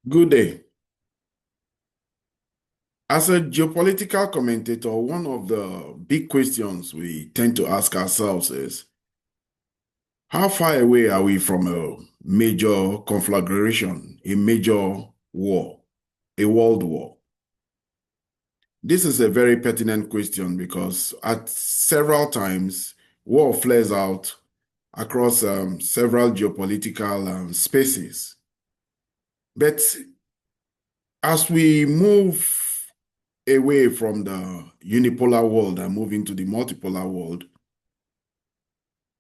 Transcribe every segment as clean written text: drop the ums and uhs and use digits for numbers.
Good day. As a geopolitical commentator, one of the big questions we tend to ask ourselves is, how far away are we from a major conflagration, a major war, a world war? This is a very pertinent question because at several times, war flares out across several geopolitical spaces. But as we move away from the unipolar world and move into the multipolar world,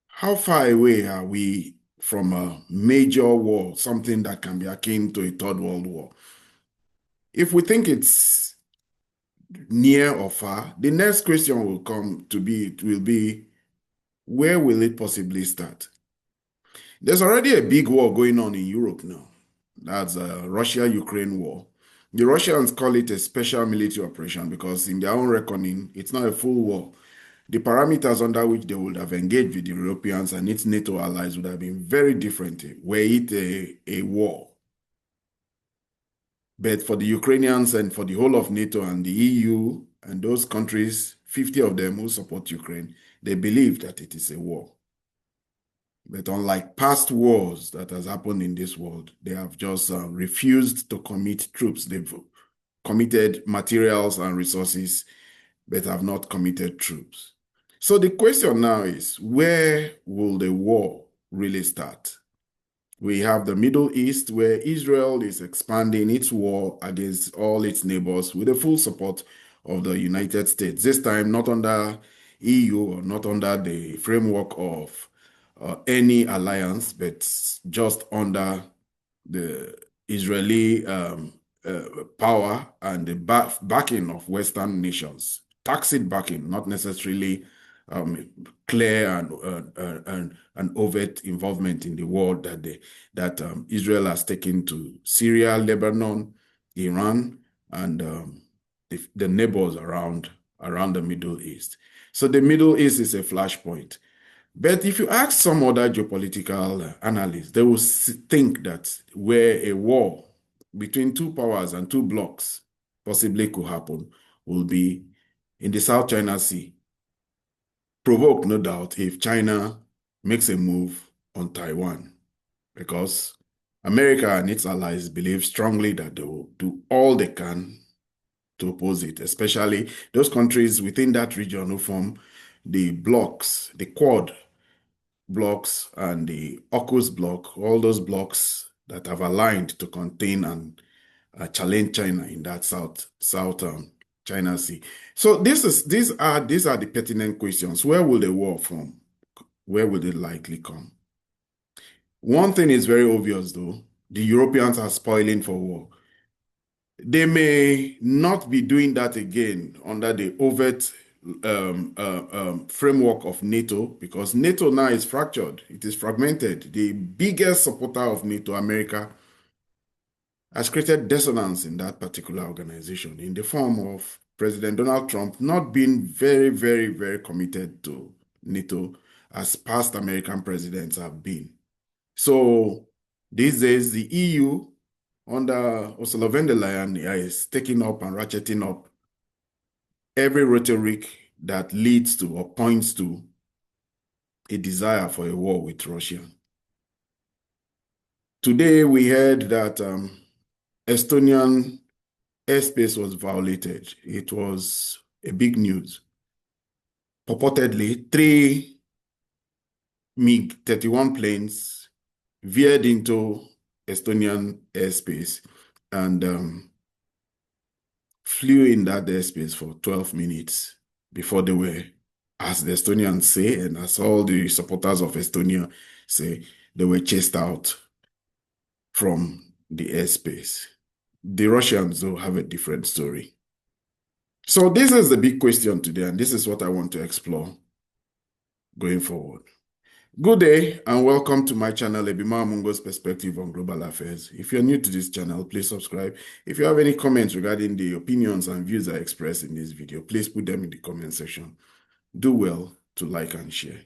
how far away are we from a major war, something that can be akin to a third world war? If we think it's near or far, the next question will be, where will it possibly start? There's already a big war going on in Europe now. That's a Russia-Ukraine war. The Russians call it a special military operation because in their own reckoning, it's not a full war. The parameters under which they would have engaged with the Europeans and its NATO allies would have been very different were it a war. But for the Ukrainians and for the whole of NATO and the EU and those countries, 50 of them who support Ukraine, they believe that it is a war. But unlike past wars that has happened in this world, they have just refused to commit troops. They've committed materials and resources, but have not committed troops. So the question now is, where will the war really start? We have the Middle East, where Israel is expanding its war against all its neighbors with the full support of the United States, this time not under EU or not under the framework of any alliance, but just under the Israeli power and the backing of Western nations. Tacit backing, not necessarily clear and overt involvement in the war that Israel has taken to Syria, Lebanon, Iran, and the neighbors around the Middle East. So the Middle East is a flashpoint. But if you ask some other geopolitical analysts, they will think that where a war between two powers and two blocs possibly could happen will be in the South China Sea. Provoked, no doubt, if China makes a move on Taiwan, because America and its allies believe strongly that they will do all they can to oppose it, especially those countries within that region who form the blocs, the Quad blocks and the AUKUS bloc, all those blocks that have aligned to contain and challenge China in that South China Sea. So these are the pertinent questions. Where will the war from? Where will it likely come? One thing is very obvious though, the Europeans are spoiling for war. They may not be doing that again under the overt framework of NATO, because NATO now is fractured. It is fragmented. The biggest supporter of NATO, America, has created dissonance in that particular organization in the form of President Donald Trump not being very, very, very committed to NATO as past American presidents have been. So these days, the EU under Ursula von der Leyen is taking up and ratcheting up every rhetoric that leads to or points to a desire for a war with Russia. Today, we heard that Estonian airspace was violated. It was a big news. Purportedly, 3 MiG-31 planes veered into Estonian airspace and flew in that airspace for 12 minutes before they were, as the Estonians say, and as all the supporters of Estonia say, they were chased out from the airspace. The Russians, though, have a different story. So this is the big question today, and this is what I want to explore going forward. Good day and welcome to my channel, Ebima Amungo's Perspective on Global Affairs. If you're new to this channel, please subscribe. If you have any comments regarding the opinions and views I express in this video, please put them in the comment section. Do well to like and share.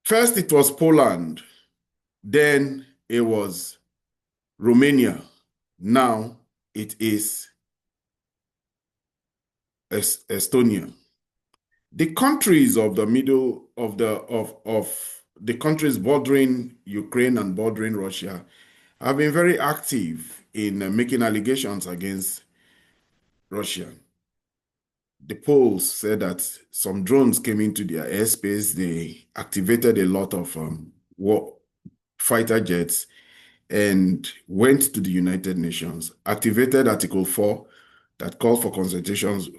First, it was Poland. Then it was Romania. Now it is Estonia. The countries of the middle of the countries bordering Ukraine and bordering Russia have been very active in making allegations against Russia. The Poles said that some drones came into their airspace. They activated a lot of war fighter jets and went to the United Nations, activated Article 4 that called for consultations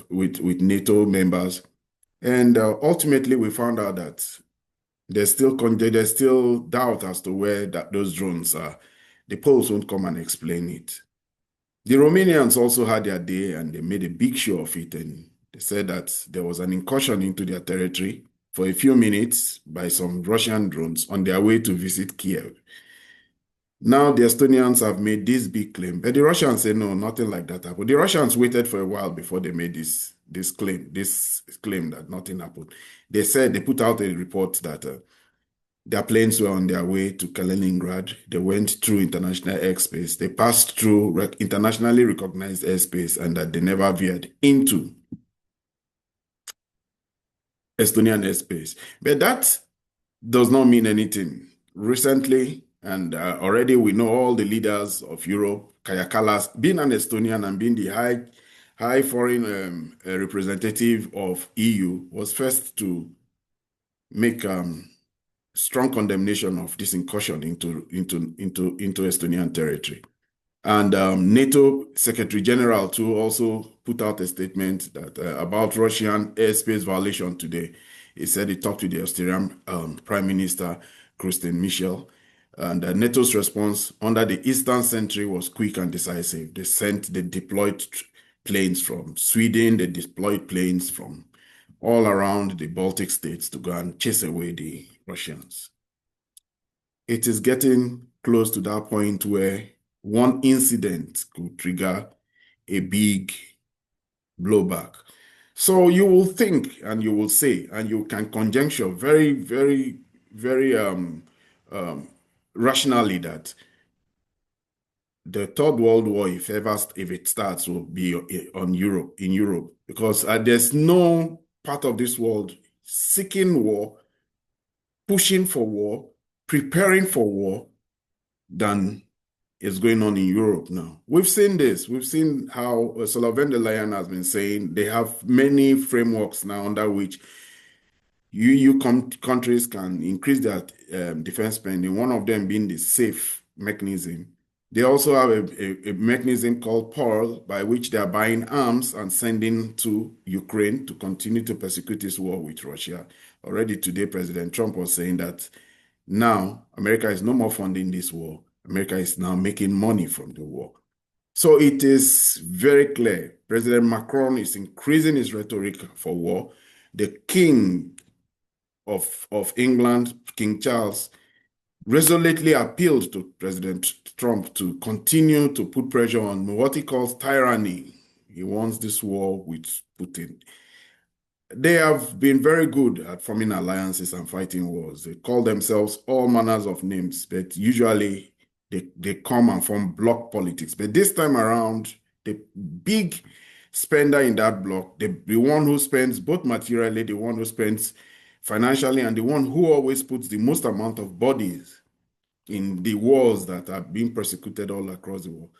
with NATO members. And ultimately, we found out that there's still doubt as to where those drones are. The Poles won't come and explain it. The Romanians also had their day and they made a big show of it. And they said that there was an incursion into their territory for a few minutes by some Russian drones on their way to visit Kiev. Now the Estonians have made this big claim, but the Russians say no, nothing like that happened. The Russians waited for a while before they made this claim that nothing happened. They said they put out a report that their planes were on their way to Kaliningrad. They went through international airspace. They passed through internationally recognized airspace, and that they never veered into Estonian airspace. But that does not mean anything. Recently, and already we know all the leaders of Europe, Kaja Kallas, being an Estonian and being the high foreign representative of EU, was first to make strong condemnation of this incursion into Estonian territory. And NATO Secretary General too also put out a statement that about Russian airspace violation today. He said he talked to the Austrian Prime Minister, Christian Michel, and NATO's response under the Eastern Century was quick and decisive. They deployed planes from Sweden, they deployed planes from all around the Baltic states to go and chase away the Russians. It is getting close to that point where one incident could trigger a big blowback. So you will think and you will say, and you can conjecture very, very, very rationally that the Third World War, if it starts, will be in Europe, because there's no part of this world seeking war, pushing for war, preparing for war than is going on in Europe now. We've seen this. We've seen how Ursula von der Leyen has been saying they have many frameworks now under which countries can increase their defense spending, one of them being the SAFE mechanism. They also have a mechanism called Pearl, by which they are buying arms and sending to Ukraine to continue to persecute this war with Russia. Already today, President Trump was saying that now America is no more funding this war. America is now making money from the war. So it is very clear. President Macron is increasing his rhetoric for war. The King of England, King Charles, resolutely appealed to President Trump to continue to put pressure on what he calls tyranny. He wants this war with Putin. They have been very good at forming alliances and fighting wars. They call themselves all manners of names, but usually they come and form bloc politics. But this time around, the big spender in that bloc, the one who spends both materially, the one who spends financially, and the one who always puts the most amount of bodies in the wars that are being persecuted all across the world,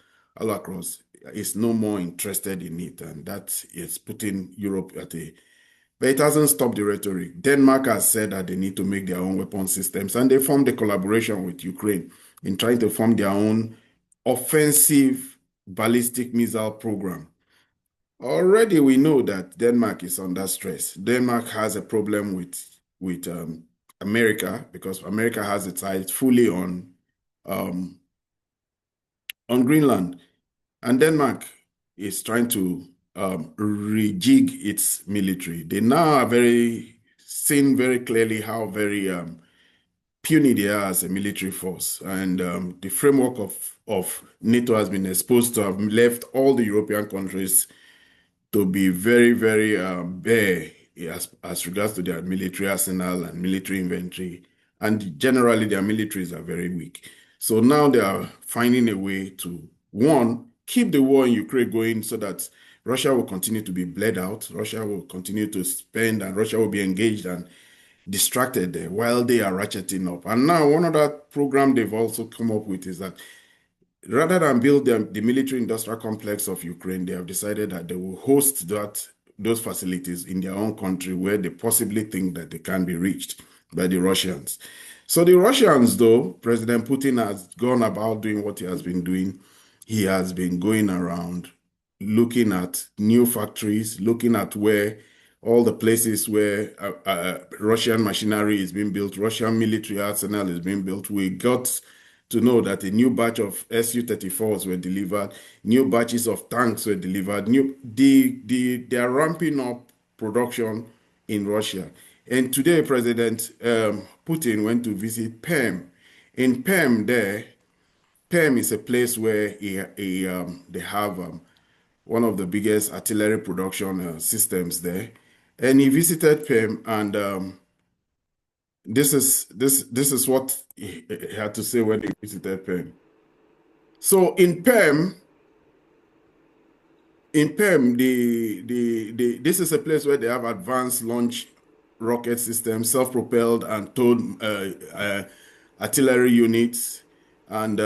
is no more interested in it. And that is putting Europe but it hasn't stopped the rhetoric. Denmark has said that they need to make their own weapon systems, and they formed a collaboration with Ukraine in trying to form their own offensive ballistic missile program. Already we know that Denmark is under stress. Denmark has a problem with America, because America has its eyes fully on Greenland, and Denmark is trying to rejig its military. They now are seen very clearly how very puny they are as a military force, and the framework of NATO has been exposed to have left all the European countries to be very, very bare as regards to their military arsenal and military inventory, and generally their militaries are very weak. So now they are finding a way to, one, keep the war in Ukraine going so that Russia will continue to be bled out, Russia will continue to spend, and Russia will be engaged and distracted there while they are ratcheting up. And now one other program they've also come up with is that rather than build the military industrial complex of Ukraine, they have decided that they will host those facilities in their own country where they possibly think that they can be reached by the Russians. So the Russians, though, President Putin has gone about doing what he has been doing. He has been going around looking at new factories, looking at where all the places where Russian machinery is being built, Russian military arsenal is being built. We got to know that a new batch of Su-34s were delivered, new batches of tanks were delivered, they are ramping up production in Russia. And today, President Putin went to visit Perm. In Perm there, Perm is a place where they have one of the biggest artillery production systems there. And he visited Perm, and this is what he had to say when he visited Perm. So in Perm, this is a place where they have advanced launch rocket systems, self-propelled and towed artillery units, and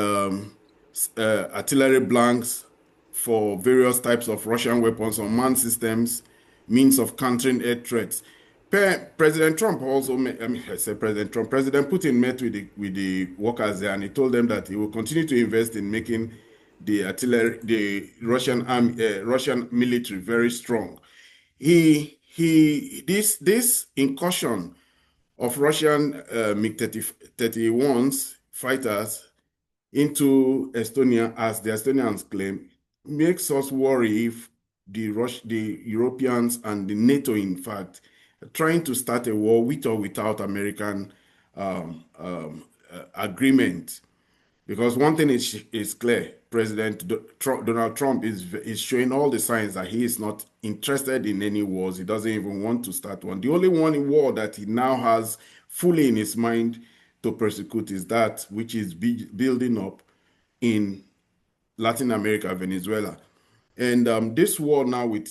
artillery blanks for various types of Russian weapons, unmanned systems, means of countering air threats. President Trump also met, I mean, I said President Trump, President Putin met with the workers there, and he told them that he will continue to invest in making the artillery, the Russian army, Russian military very strong. This incursion of Russian MiG-31s fighters into Estonia, as the Estonians claim, makes us worry if the Europeans and the NATO, in fact, are trying to start a war with or without American agreement. Because one thing is clear, Donald Trump is showing all the signs that he is not interested in any wars. He doesn't even want to start one. The only one war that he now has fully in his mind to persecute is that which is building up in Latin America, Venezuela. And this war now with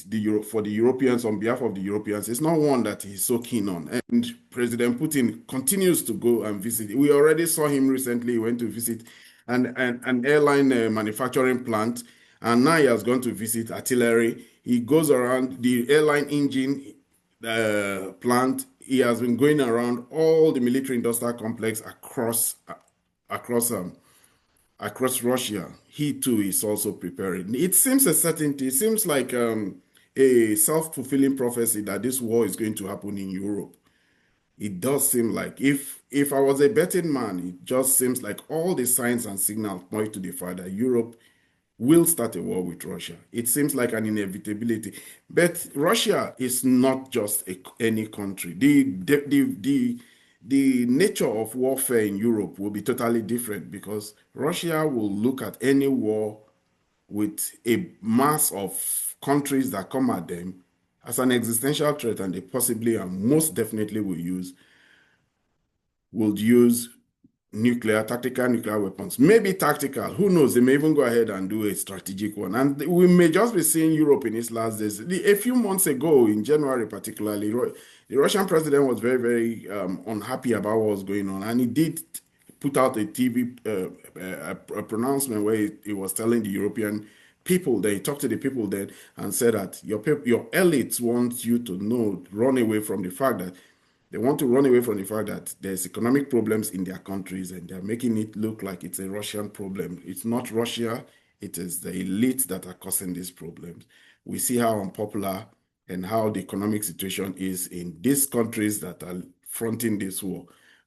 for the Europeans, on behalf of the Europeans, is not one that he's so keen on. And President Putin continues to go and visit. We already saw him recently. He went to visit an airline manufacturing plant, and now he has gone to visit artillery. He goes around the airline engine plant. He has been going around all the military industrial complex across Russia. He too is also preparing. It seems a certainty. It seems like a self-fulfilling prophecy that this war is going to happen in Europe. It does seem like, if I was a betting man, it just seems like all the signs and signals point to the fact that Europe will start a war with Russia. It seems like an inevitability. But Russia is not just any country. The nature of warfare in Europe will be totally different, because Russia will look at any war with a mass of countries that come at them as an existential threat, and they possibly and most definitely will use tactical nuclear weapons. Maybe tactical, who knows? They may even go ahead and do a strategic one. And we may just be seeing Europe in its last days. A few months ago, in January particularly, the Russian president was very, very unhappy about what was going on. And he did put out a TV a pronouncement where he was telling the European people, they talked to the people there and said that your elites want you to run away from the fact that they want to run away from the fact that there's economic problems in their countries, and they're making it look like it's a Russian problem. It's not Russia, it is the elites that are causing these problems. We see how unpopular and how the economic situation is in these countries that are fronting this war,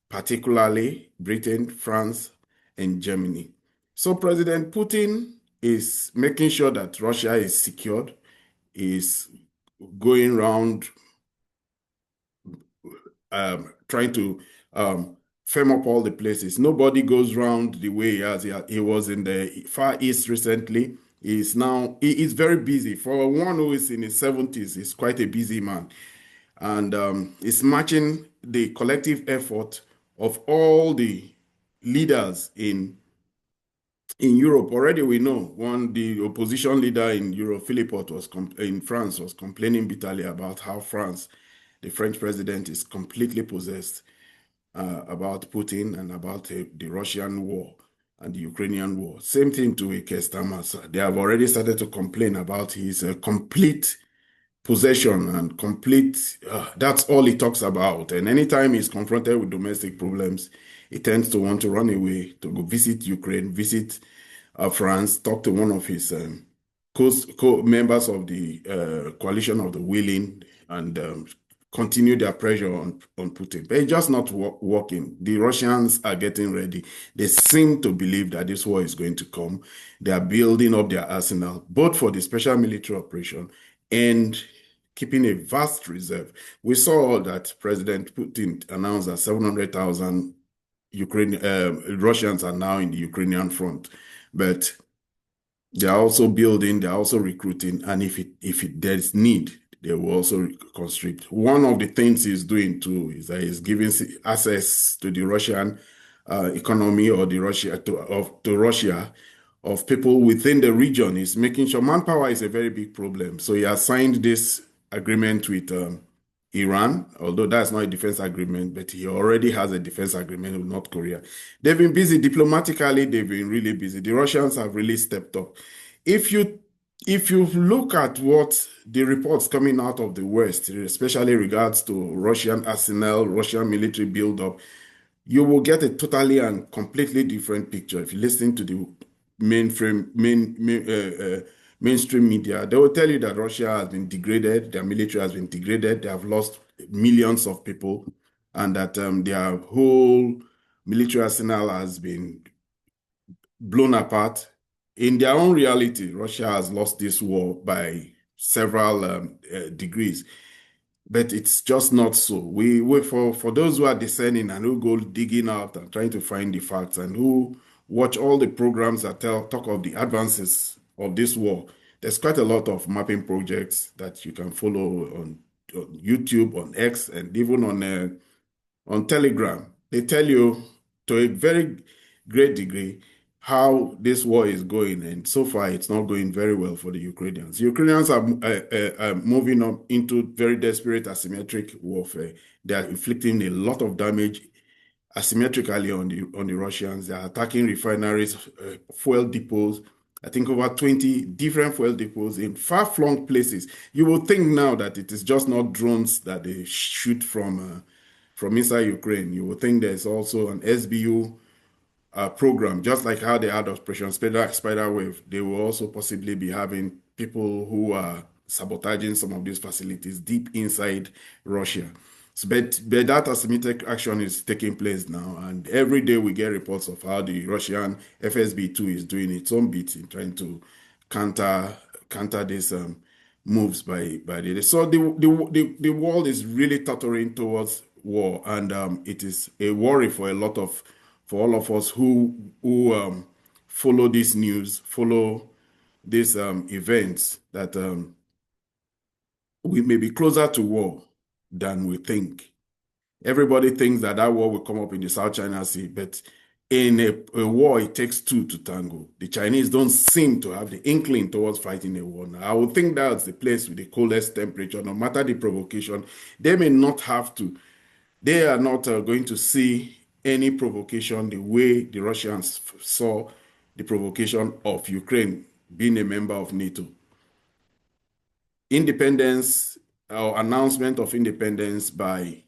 particularly Britain, France, and Germany. So President Putin is making sure that Russia is secured, is going around trying to firm up all the places. Nobody goes around the way he was in the Far East recently. He's very busy. For one who is in his 70s, he's quite a busy man. And it's matching the collective effort of all the leaders in In Europe, already we know the opposition leader in Europe, Philippot, in France, was complaining bitterly about how the French president, is completely possessed about Putin and about the Russian war and the Ukrainian war. Same thing to Keir Starmer. They have already started to complain about his complete possession and complete, that's all he talks about. And anytime he's confronted with domestic problems, he tends to want to run away to go visit Ukraine, visit France, talk to one of his members of the coalition of the willing, and continue their pressure on Putin. But it's just not working. The Russians are getting ready. They seem to believe that this war is going to come. They are building up their arsenal, both for the special military operation and keeping a vast reserve. We saw that President Putin announced that 700,000 Russians are now in the Ukrainian front, but they are also building, they are also recruiting, and if there's need, they will also constrict. One of the things he's doing too is that he's giving access to the Russian economy, or the Russia of people within the region. Is making sure manpower is a very big problem. So he has signed this agreement with Iran, although that's not a defense agreement, but he already has a defense agreement with North Korea. They've been busy diplomatically, they've been really busy. The Russians have really stepped up. If you look at what the reports coming out of the West, especially regards to Russian arsenal, Russian military buildup, you will get a totally and completely different picture. If you listen to the mainstream media, they will tell you that Russia has been degraded, their military has been degraded, they have lost millions of people, and that their whole military arsenal has been blown apart. In their own reality, Russia has lost this war by several degrees. But it's just not so. For those who are discerning and who go digging out and trying to find the facts, and who watch all the programs that talk of the advances of this war, there's quite a lot of mapping projects that you can follow on YouTube, on X, and even on Telegram. They tell you to a very great degree how this war is going, and so far it's not going very well for the Ukrainians. The Ukrainians are moving up into very desperate asymmetric warfare. They are inflicting a lot of damage asymmetrically on the Russians. They are attacking refineries, fuel depots. I think over 20 different fuel depots in far-flung places. You will think now that it is just not drones that they shoot from inside Ukraine. You will think there's also an SBU program, just like how they had Operation Spider Wave. They will also possibly be having people who are sabotaging some of these facilities deep inside Russia. So, but that asymmetric action is taking place now, and every day we get reports of how the Russian FSB2 is doing its own bit in trying to counter these moves by the. So the world is really tottering towards war, and it is a worry for all of us who follow this news, follow these events, that we may be closer to war than we think. Everybody thinks that war will come up in the South China Sea, but in a war, it takes two to tango. The Chinese don't seem to have the inkling towards fighting a war now. I would think that's the place with the coldest temperature, no matter the provocation. They may not have to. They are not going to see any provocation the way the Russians saw the provocation of Ukraine being a member of NATO. Independence, or announcement of independence by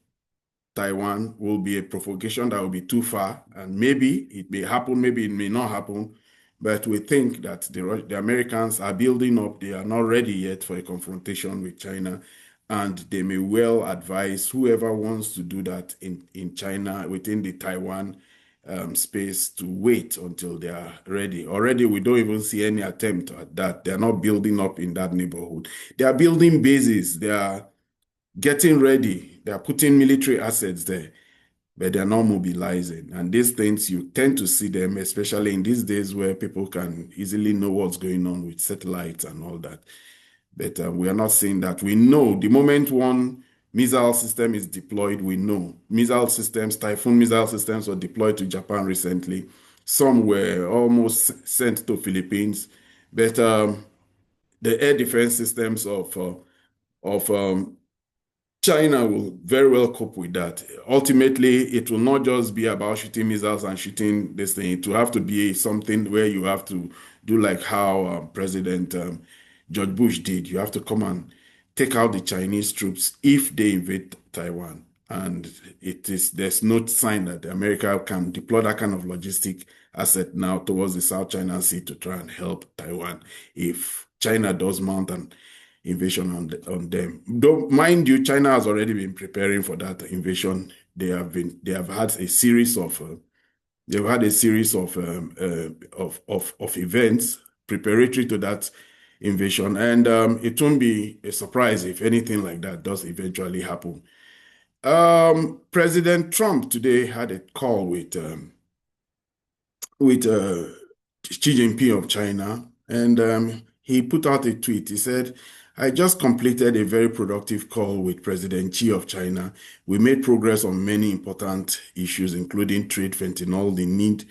Taiwan, will be a provocation that will be too far, and maybe it may happen, maybe it may not happen, but we think that the Americans are building up. They are not ready yet for a confrontation with China, and they may well advise whoever wants to do that in China, within the Taiwan space, to wait until they are ready. Already, we don't even see any attempt at that. They're not building up in that neighborhood. They are building bases. They are getting ready. They are putting military assets there, but they're not mobilizing. And these things, you tend to see them, especially in these days where people can easily know what's going on with satellites and all that. But we are not seeing that. We know the moment one missile system is deployed, we know. Typhoon missile systems were deployed to Japan recently. Some were almost sent to Philippines, but the air defense systems of China will very well cope with that. Ultimately, it will not just be about shooting missiles and shooting this thing. It will have to be something where you have to do like how President George Bush did. You have to come and take out the Chinese troops if they invade Taiwan. And there's no sign that America can deploy that kind of logistic asset now towards the South China Sea to try and help Taiwan if China does mount an invasion on them. Though, mind you, China has already been preparing for that invasion. They have had a series of of events preparatory to that invasion, and it won't be a surprise if anything like that does eventually happen. President Trump today had a call with Xi Jinping of China, and he put out a tweet. He said, I just completed a very productive call with President Xi of China. We made progress on many important issues, including trade, fentanyl, the need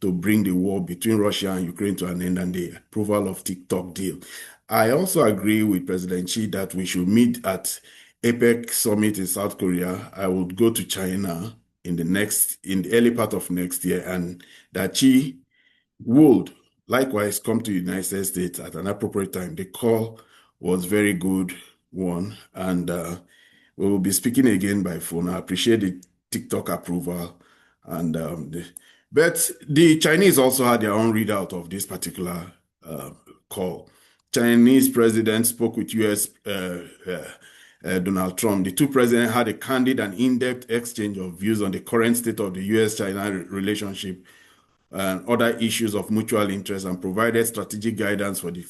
to bring the war between Russia and Ukraine to an end, and the approval of TikTok deal. I also agree with President Xi that we should meet at APEC summit in South Korea. I would go to China in the early part of next year, and that Xi would likewise come to the United States at an appropriate time. The call was very good one, and we will be speaking again by phone. I appreciate the TikTok approval, and but the Chinese also had their own readout of this particular call. Chinese president spoke with U.S. Donald Trump. The two presidents had a candid and in-depth exchange of views on the current state of the U.S.-China relationship and other issues of mutual interest, and provided strategic guidance for the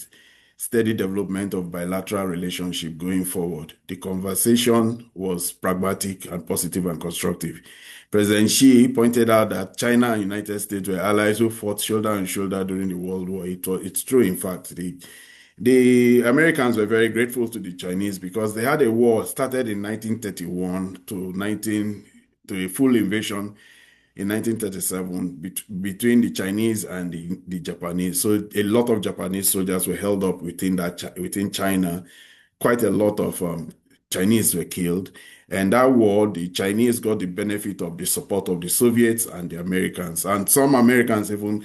steady development of bilateral relationship going forward. The conversation was pragmatic and positive and constructive. President Xi pointed out that China and United States were allies who fought shoulder and shoulder during the World War. It's true, in fact. The Americans were very grateful to the Chinese because they had a war started in 1931 to a full invasion in 1937 between the Chinese and the Japanese. So a lot of Japanese soldiers were held up within China. Quite a lot of Chinese were killed. And that war, the Chinese got the benefit of the support of the Soviets and the Americans. And some Americans even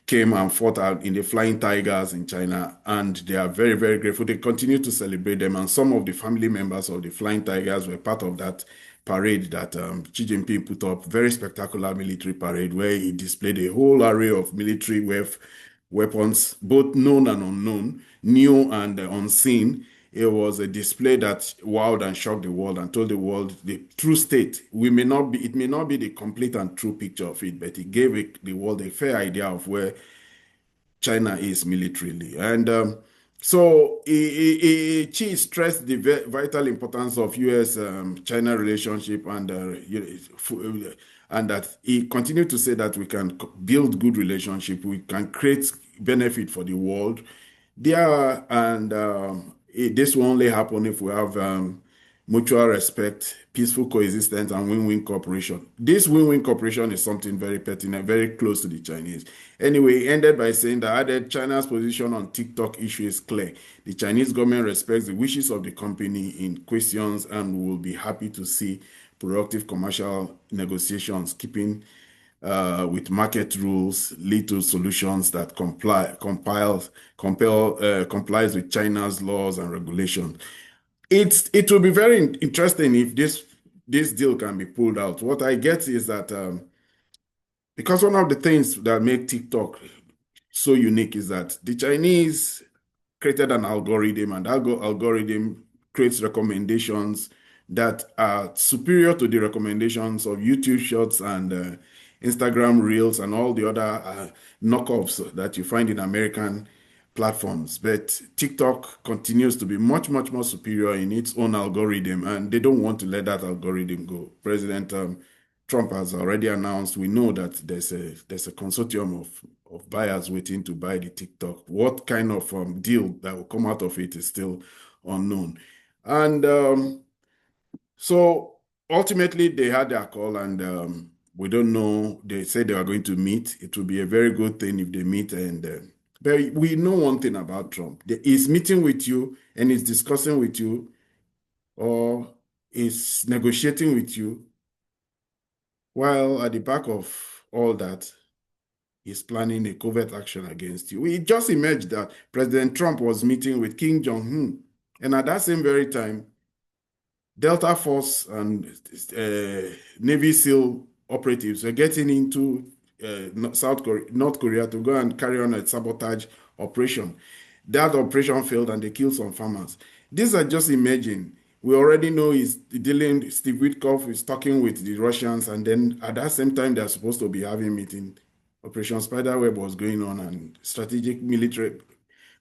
came and fought out in the Flying Tigers in China, and they are very, very grateful. They continue to celebrate them, and some of the family members of the Flying Tigers were part of that parade that Xi Jinping put up, very spectacular military parade where he displayed a whole array of military weapons, both known and unknown, new and unseen. It was a display that wowed and shocked the world and told the world the true state. It may not be the complete and true picture of it, but it gave the world a fair idea of where China is militarily. And so Xi stressed the vital importance of U.S.-China relationship, and that he continued to say that we can build good relationship, we can create benefit for the world. This will only happen if we have mutual respect, peaceful coexistence, and win-win cooperation. This win-win cooperation is something very pertinent, very close to the Chinese. Anyway, he ended by saying that China's position on TikTok issue is clear. The Chinese government respects the wishes of the company in questions and will be happy to see productive commercial negotiations, keeping with market rules, lead to solutions that complies with China's laws and regulations. It will be very interesting if this deal can be pulled out. What I get is that because one of the things that make TikTok so unique is that the Chinese created an algorithm, and that algorithm creates recommendations that are superior to the recommendations of YouTube Shorts and Instagram Reels and all the other knockoffs that you find in American platforms. But TikTok continues to be much, much more superior in its own algorithm, and they don't want to let that algorithm go. President Trump has already announced, we know that there's a consortium of buyers waiting to buy the TikTok. What kind of deal that will come out of it is still unknown. And so ultimately they had their call, and We don't know. They say they are going to meet. It will be a very good thing if they meet. And but we know one thing about Trump. He's meeting with you and he's discussing with you or is negotiating with you, while at the back of all that, he's planning a covert action against you. It just emerged that President Trump was meeting with Kim Jong-un. And at that same very time, Delta Force and Navy SEAL operatives were getting into North Korea to go and carry on a sabotage operation. That operation failed and they killed some farmers. These are just emerging. We already know Steve Witkoff is talking with the Russians, and then at that same time, they're supposed to be having meeting. Operation Spiderweb was going on, and strategic military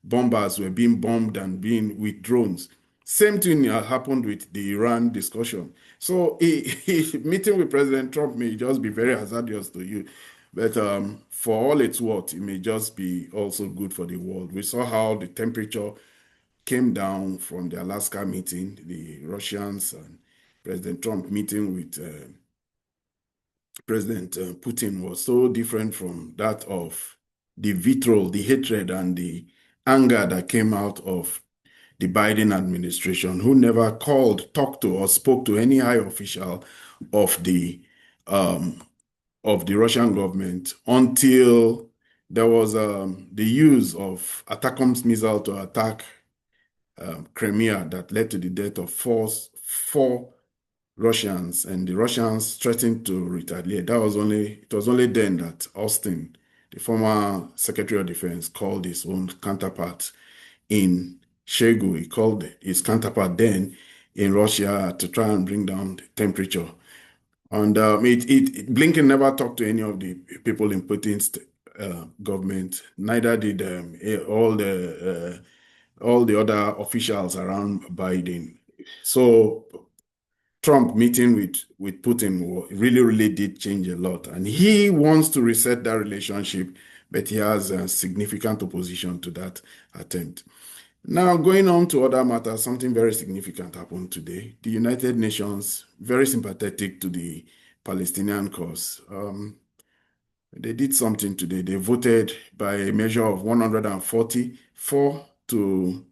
bombers were being bombed and being with drones. Same thing happened with the Iran discussion. So meeting with President Trump may just be very hazardous to you. But for all it's worth, it may just be also good for the world. We saw how the temperature came down from the Alaska meeting, the Russians and President Trump meeting with President Putin was so different from that of the vitriol, the hatred, and the anger that came out of the Biden administration, who never called, talked to, or spoke to any high official of um, the Russian government until there was the use of ATACMS missile to attack Crimea that led to the death of four Russians, and the Russians threatened to retaliate. It was only then that Austin, the former Secretary of Defense, called his own counterpart in Shoigu. He called his counterpart then in Russia to try and bring down the temperature. And Blinken never talked to any of the people in Putin's government. Neither did all the other officials around Biden. So Trump meeting with Putin really did change a lot. And he wants to reset that relationship, but he has a significant opposition to that attempt. Now, going on to other matters, something very significant happened today. The United Nations, very sympathetic to the Palestinian cause. They did something today. They voted by a measure of 144 to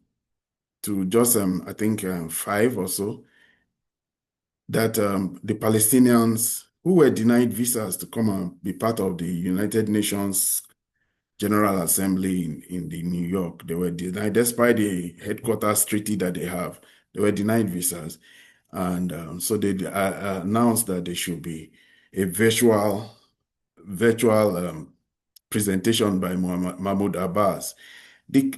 just, I think, 5 or so, that the Palestinians who were denied visas to come and be part of the United Nations General Assembly in New York, they were denied, despite the headquarters treaty that they have, they were denied visas. And so they announced that there should be a virtual presentation by Mahmoud Abbas. The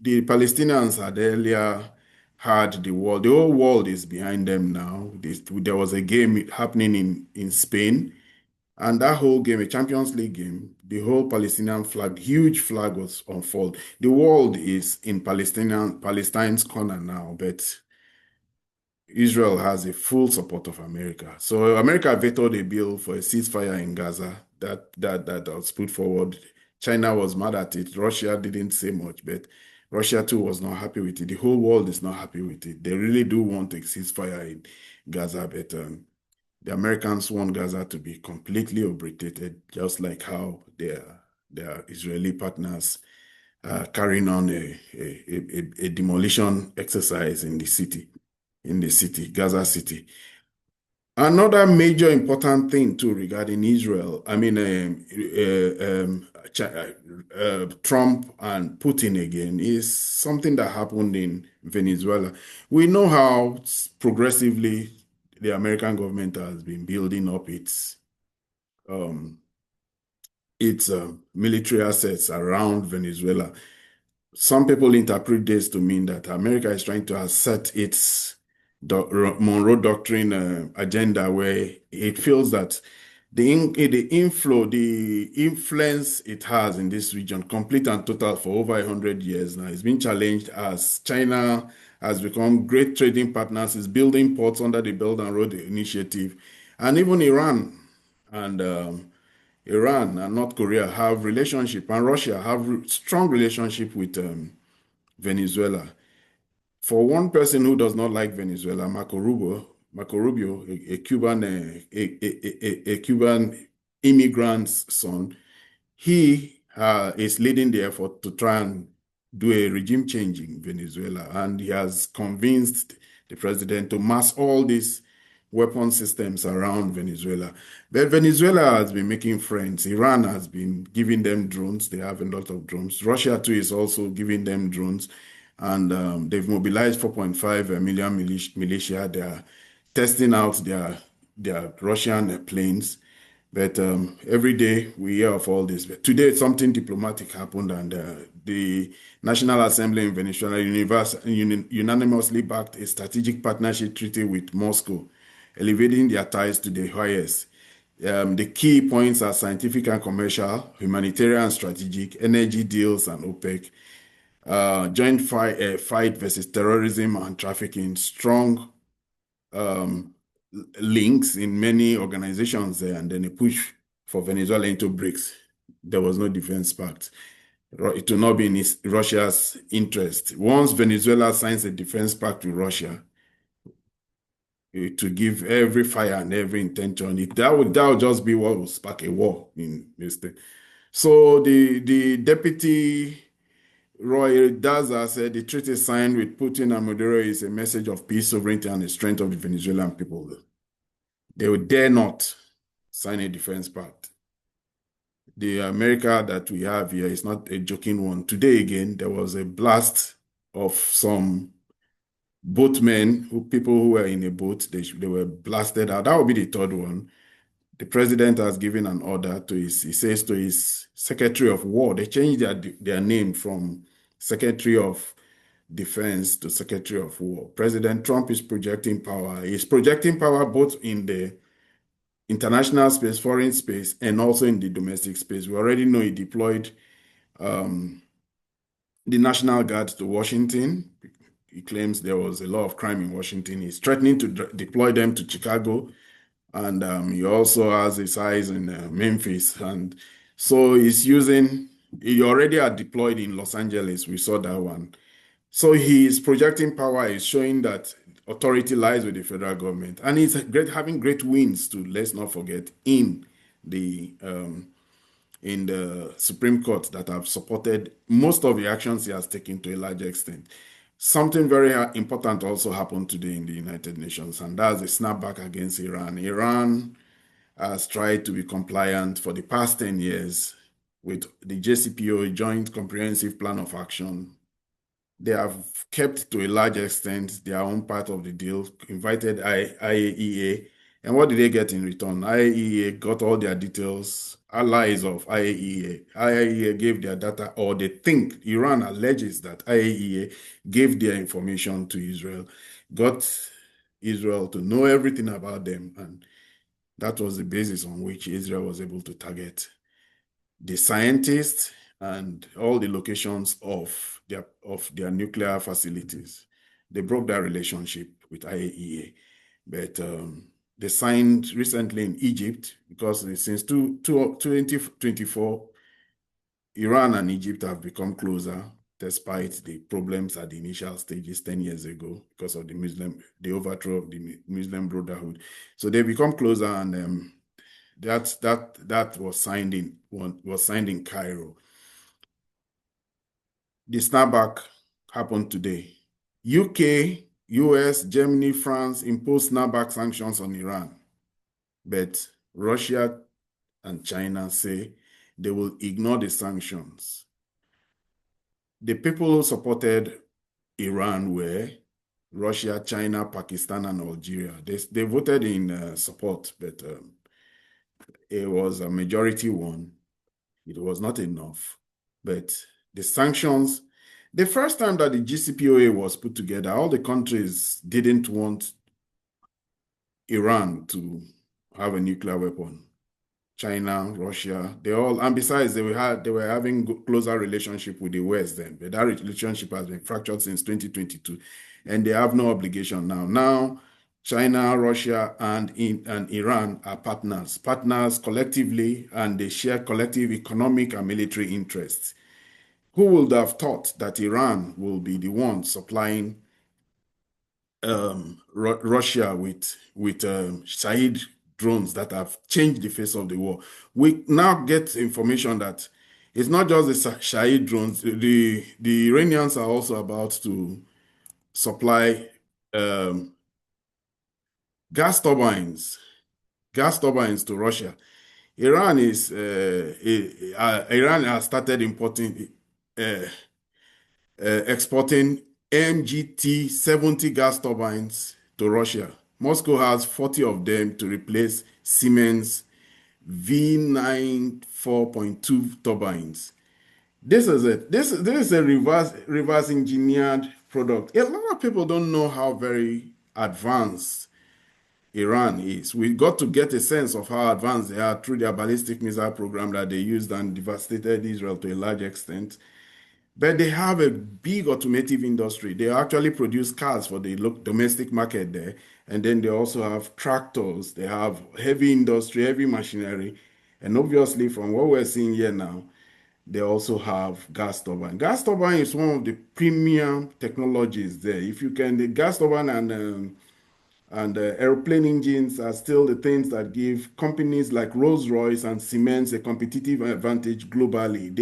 Palestinians had earlier had the whole world is behind them now. There was a game happening in Spain, and that whole game, a Champions League game, the whole Palestinian flag, huge flag was unfurled. The world is in Palestine's corner now, but Israel has a full support of America. So America vetoed a bill for a ceasefire in Gaza that was put forward. China was mad at it. Russia didn't say much, but Russia too was not happy with it. The whole world is not happy with it. They really do want a ceasefire in Gaza, but the Americans want Gaza to be completely obliterated, just like how their Israeli partners are carrying on a demolition exercise in the city, Gaza City. Another major important thing too regarding Israel, Trump and Putin again, is something that happened in Venezuela. We know how progressively the American government has been building up its military assets around Venezuela. Some people interpret this to mean that America is trying to assert its Monroe Doctrine agenda, where it feels that the influence it has in this region, complete and total for over 100 years now, is being challenged as China has become great trading partners, is building ports under the Belt and Road Initiative, and even Iran and North Korea have relationship, and Russia have strong relationship with Venezuela. For one person who does not like Venezuela, Marco Rubio, Marco Rubio, a Cuban, a Cuban immigrant's son, he is leading the effort to try and do a regime change in Venezuela, and he has convinced the president to mass all these weapon systems around Venezuela. But Venezuela has been making friends. Iran has been giving them drones. They have a lot of drones. Russia, too, is also giving them drones. And they've mobilized 4.5 million militia. They are testing out their Russian planes. But every day we hear of all this. But today, something diplomatic happened, and the National Assembly in Venezuela unanimously backed a strategic partnership treaty with Moscow, elevating their ties to the highest. The key points are scientific and commercial, humanitarian and strategic, energy deals and OPEC, joint fight versus terrorism and trafficking, strong um, links in many organizations there, and then a push for Venezuela into BRICS. There was no defense pact. It will not be in Russia's interest. Once Venezuela signs a defense pact with Russia, to give every fire and every intention, that would just be what will spark a war in the state. So the deputy Roy Daza said the treaty signed with Putin and Maduro is a message of peace, sovereignty, and the strength of the Venezuelan people. They would dare not sign a defense pact. The America that we have here is not a joking one. Today again, there was a blast of some boatmen, people who were in a boat. They were blasted out. That will be the third one. The president has given an order to he says to his Secretary of War. They changed their name from Secretary of Defense to Secretary of War. President Trump is projecting power. He's projecting power both in the international space, foreign space, and also in the domestic space. We already know he deployed the National Guard to Washington. He claims there was a lot of crime in Washington. He's threatening to deploy them to Chicago. And he also has his eyes in Memphis. And so he already had deployed in Los Angeles. We saw that one. So he's projecting power. He's showing that authority lies with the federal government. And he's having great wins too, let's not forget, in the Supreme Court that have supported most of the actions he has taken to a large extent. Something very important also happened today in the United Nations, and that's a snapback against Iran. Iran has tried to be compliant for the past 10 years with the JCPOA, Joint Comprehensive Plan of Action. They have kept to a large extent their own part of the deal, invited IAEA. And what did they get in return? IAEA got all their details, allies of IAEA. IAEA gave their data, or they think, Iran alleges that IAEA gave their information to Israel, got Israel to know everything about them. And that was the basis on which Israel was able to target the scientists and all the locations of their nuclear facilities. They broke that relationship with IAEA. But they signed recently in Egypt, because since 2024, Iran and Egypt have become closer, despite the problems at the initial stages 10 years ago because of the overthrow of the Muslim Brotherhood. So they become closer, and that was signed in Cairo. The snapback happened today. UK, US, Germany, France imposed snapback sanctions on Iran, but Russia and China say they will ignore the sanctions. The people who supported Iran were Russia, China, Pakistan, and Algeria. They voted in support, but it was a majority one. It was not enough. But the sanctions, the first time that the JCPOA was put together, all the countries didn't want Iran to have a nuclear weapon. China, Russia, and besides, they were having closer relationship with the West then, but that relationship has been fractured since 2022, and they have no obligation now. Now, China, Russia, and Iran are partners collectively, and they share collective economic and military interests. Who would have thought that Iran will be the one supplying Russia with Shahid drones that have changed the face of the war. We now get information that it's not just the Shahid drones. The Iranians are also about to supply um, gas turbines, gas turbines to Russia. Iran has started importing, uh, exporting MGT-70 gas turbines to Russia. Moscow has 40 of them to replace Siemens V9 4.2 turbines. This is a reverse engineered product. A lot of people don't know how very advanced Iran is. We got to get a sense of how advanced they are through their ballistic missile program that they used and devastated Israel to a large extent. But they have a big automotive industry. They actually produce cars for the domestic market there. And then they also have tractors. They have heavy industry, heavy machinery. And obviously, from what we're seeing here now, they also have gas turbine. Gas turbine is one of the premium technologies there. If you can, the gas turbine and airplane engines are still the things that give companies like Rolls-Royce and Siemens a competitive advantage globally.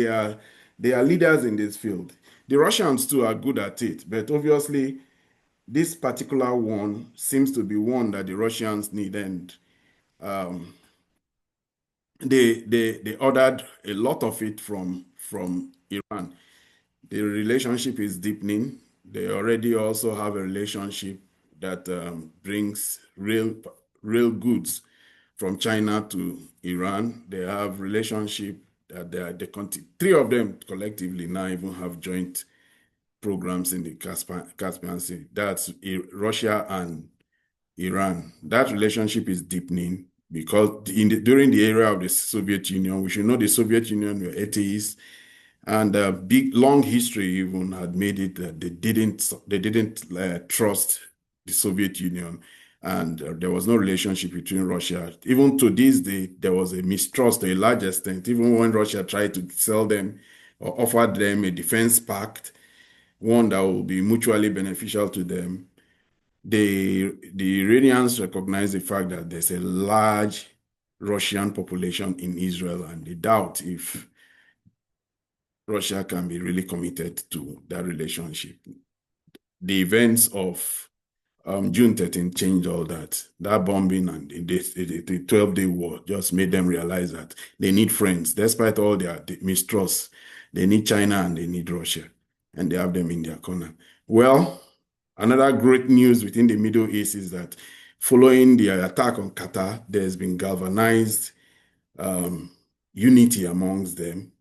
They are leaders in this field. The Russians too are good at it, but obviously this particular one seems to be one that the Russians need, and they ordered a lot of it from Iran. The relationship is deepening. They already also have a relationship that brings real goods from China to Iran. They have relationship that three of them collectively now even have joint programs in the Caspian Sea. That's Russia and Iran. That relationship is deepening because during the era of the Soviet Union, we should know the Soviet Union were atheists, and a big long history even had made it that they didn't trust the Soviet Union, and there was no relationship between Russia. Even to this day, there was a mistrust to a large extent. Even when Russia tried to sell them or offered them a defense pact, one that will be mutually beneficial to them, the Iranians recognize the fact that there's a large Russian population in Israel, and they doubt if Russia can be really committed to that relationship. The events of June 13th changed all that. That bombing and the 12-day war just made them realize that they need friends. Despite all their mistrust, they need China and they need Russia, and they have them in their corner. Well, another great news within the Middle East is that following the attack on Qatar, there's been galvanized unity amongst them.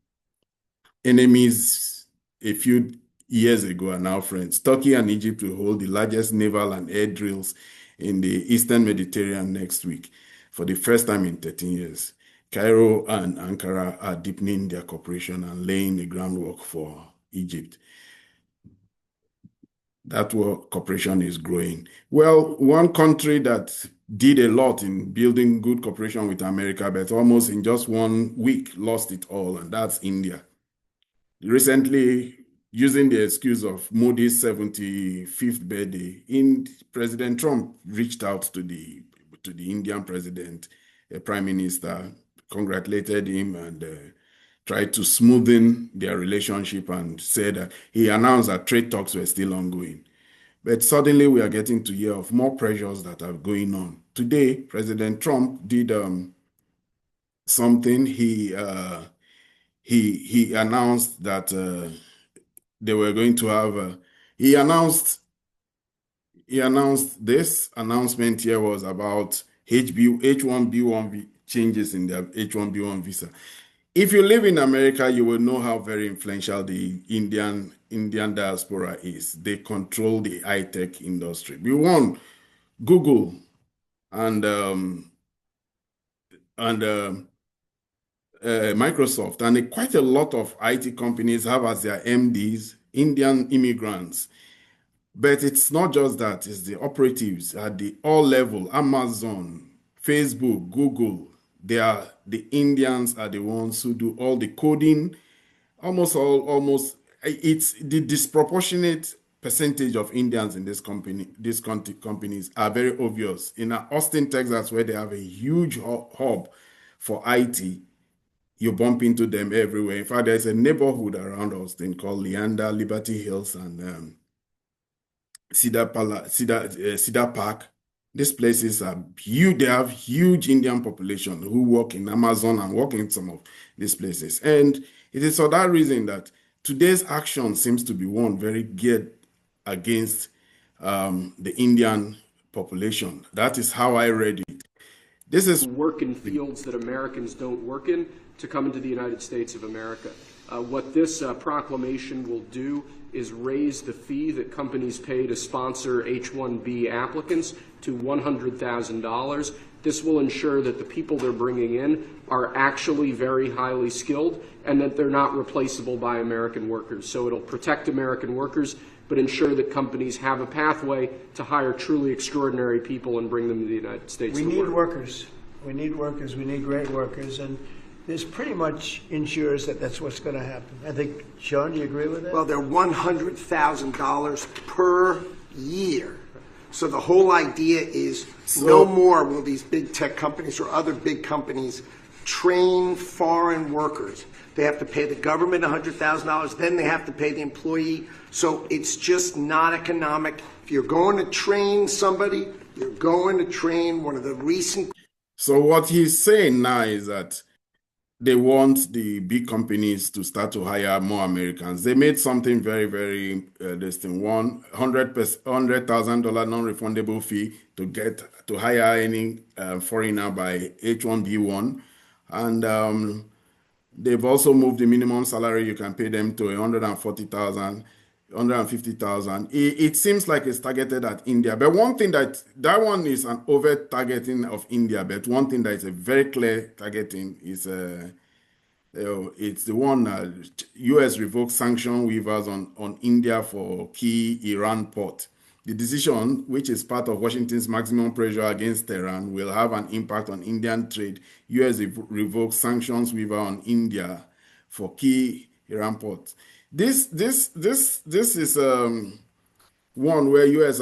Enemies a few years ago are now friends. Turkey and Egypt will hold the largest naval and air drills in the Eastern Mediterranean next week for the first time in 13 years. Cairo and Ankara are deepening their cooperation and laying the groundwork for Egypt. That cooperation is growing. Well, one country that did a lot in building good cooperation with America, but almost in just 1 week lost it all, and that's India. Recently, using the excuse of Modi's 75th birthday, President Trump reached out to the Indian president, a prime minister, congratulated him, and tried to smoothen their relationship, and said that he announced that trade talks were still ongoing. But suddenly we are getting to hear of more pressures that are going on. Today, President Trump did something. He announced that they were going to have. He announced this announcement here was about H1B1 changes in the H1B1 visa. If you live in America, you will know how very influential the Indian diaspora is. They control the high-tech industry. We want Google and Microsoft, and quite a lot of IT companies have as their MDs Indian immigrants. But it's not just that, it's the operatives at the all level, Amazon, Facebook, Google. The Indians are the ones who do all the coding, almost it's the disproportionate percentage of Indians in these companies are very obvious. In Austin, Texas, where they have a huge hub for IT, you bump into them everywhere. In fact, there's a neighborhood around Austin called Leander, Liberty Hills, and Cedar Park. These places are huge. They have huge Indian population who work in Amazon and work in some of these places. And it is for that reason that today's action seems to be one very geared against the Indian population. That is how I read it. This is work in fields that Americans don't work in to come into the United States of America. What this proclamation will do is raise the fee that companies pay to sponsor H-1B applicants to $100,000. This will ensure that the people they're bringing in are actually very highly skilled and that they're not replaceable by American workers. So it'll protect American workers, but ensure that companies have a pathway to hire truly extraordinary people and bring them to the United States. We need workers. We need workers. We need great workers. And this pretty much ensures that that's what's going to happen. I think, Sean, do you agree with that? Well, they're $100,000 per year. So the whole idea is no more will these big tech companies or other big companies train foreign workers. They have to pay the government $100,000, then they have to pay the employee. So it's just not economic. If you're going to train somebody, you're going to train one of the recent. So what he's saying now is that they want the big companies to start to hire more Americans. They made something very, very distinct. $100,000 non-refundable fee to hire any foreigner by H-1B1. And they've also moved the minimum salary you can pay them to $140,000, $150,000. It seems like it's targeted at India. But one thing that one is an overt targeting of India. But one thing that is a very clear targeting is it's the one U.S. revoked sanction waivers on India for key Iran port. The decision, which is part of Washington's maximum pressure against Tehran, will have an impact on Indian trade. U.S. revoked sanctions waiver on India for key Iran ports. This is one where U.S.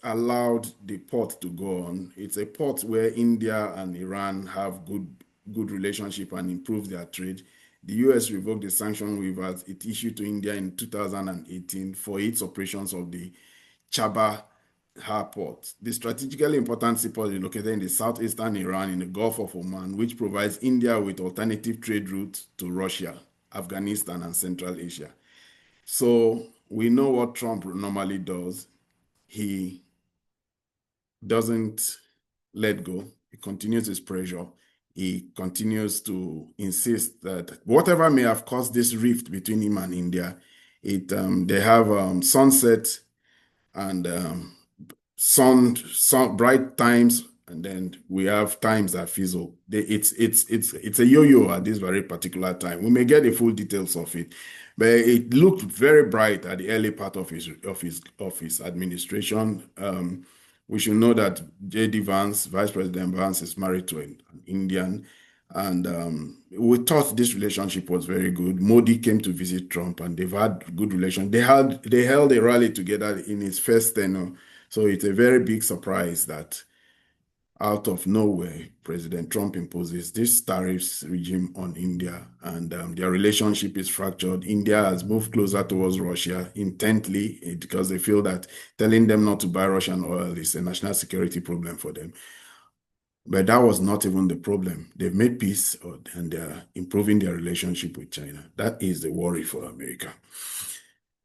allowed the port to go on. It's a port where India and Iran have good relationship and improve their trade. The U.S. revoked the sanction waivers it issued to India in 2018 for its operations of the Chabahar port. The strategically important seaport is located in the southeastern Iran in the Gulf of Oman, which provides India with alternative trade routes to Russia, Afghanistan, and Central Asia. So we know what Trump normally does. He doesn't let go. He continues his pressure. He continues to insist that whatever may have caused this rift between him and India, they have sunset and bright times, and then we have times that fizzle. It's a yo-yo at this very particular time. We may get the full details of it, but it looked very bright at the early part of his administration. We should know that J.D. Vance, Vice President Vance, is married to an Indian, and we thought this relationship was very good. Modi came to visit Trump, and they've had good relations. They held a rally together in his first tenure, so it's a very big surprise that out of nowhere, President Trump imposes this tariffs regime on India, and their relationship is fractured. India has moved closer towards Russia intently because they feel that telling them not to buy Russian oil is a national security problem for them. But that was not even the problem. They've made peace and they're improving their relationship with China. That is the worry for America.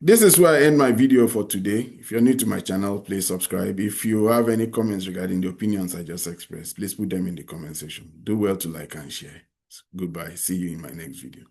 This is where I end my video for today. If you're new to my channel, please subscribe. If you have any comments regarding the opinions I just expressed, please put them in the comment section. Do well to like and share. Goodbye. See you in my next video.